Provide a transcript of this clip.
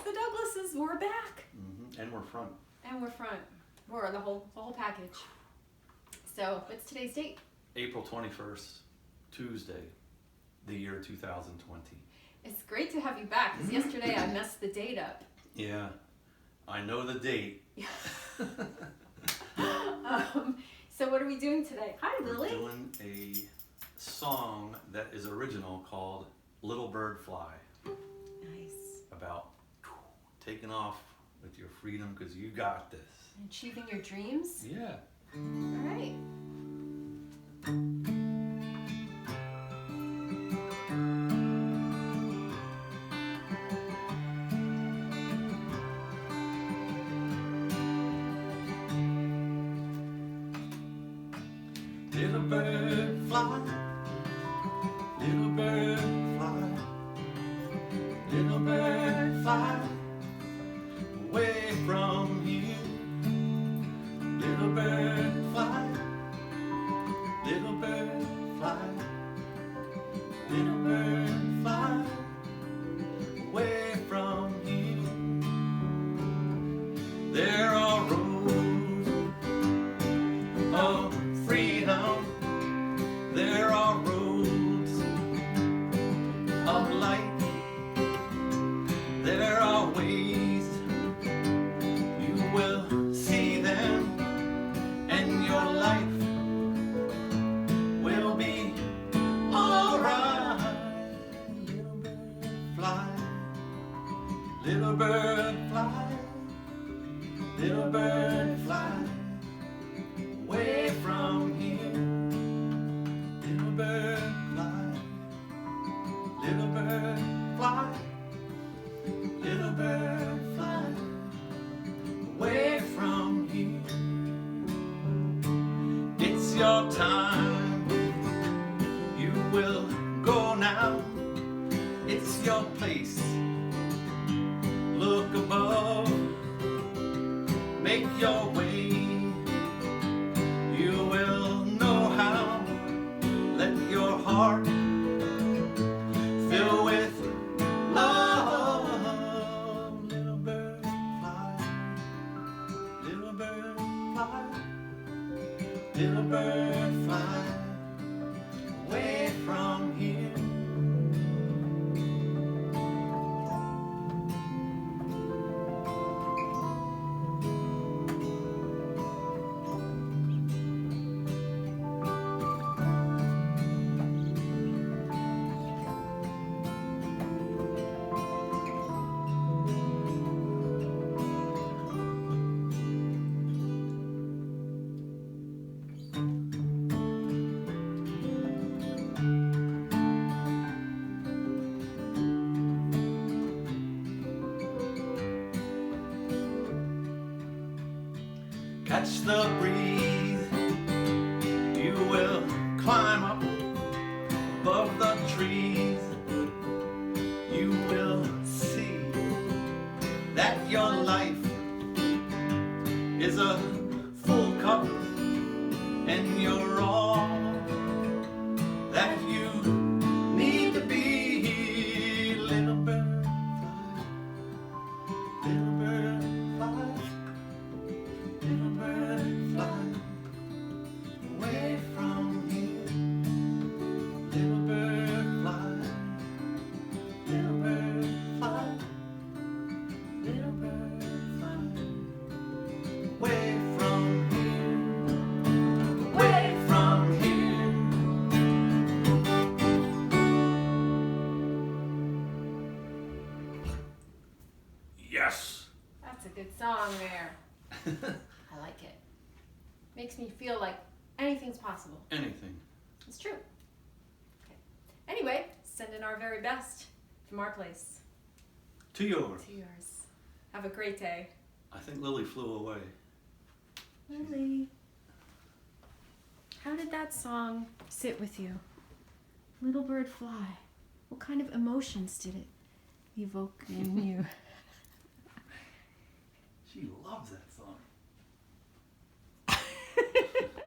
the Douglases. We're back. And we're front. And we're front. We're the whole package. So, what's today's date? April 21st, Tuesday, the year 2020. It's great to have you back, because yesterday I messed the date up. Yeah, I know the date. So what are we doing today? Hi, Lily. We're doing a song that is original called Little Bird Fly. Nice. About taking off with your freedom, because you got this. Achieving your dreams? Yeah. All right. Little bird fly, little bird fly, little bird fly, away from you. Little bird fly, little bird fly, little bird fly, away from you. There are roads of freedom, there are roads of light, there are ways, you will see them, and your life will be alright. Little bird fly, little bird fly, little bird fly, away from here. Little bird fly, little bird fly, little bird fly, away from here. It's your time, you will go now. It's your place, look above, make your way. You will know how, let your heart fill with love. Little bird fly, little bird fly, little bird fly, away from here. Catch the breeze, you will climb up above the trees. You will see that your life is a full cup, and you're all that you need to be. Little bird fly, little bird fly, little bird fly, away from here. Little bird fly, little bird fly, little bird fly, away from here, away from here. Yes. That's a good song there. I like it. Makes me feel like anything's possible. Anything. It's true. Okay. Anyway, send in our very best from our place To yours. to yours. Have a great day. I think Lily flew away. Lily, how did that song sit with you? Little Bird Fly. What kind of emotions did it evoke in you? She loves that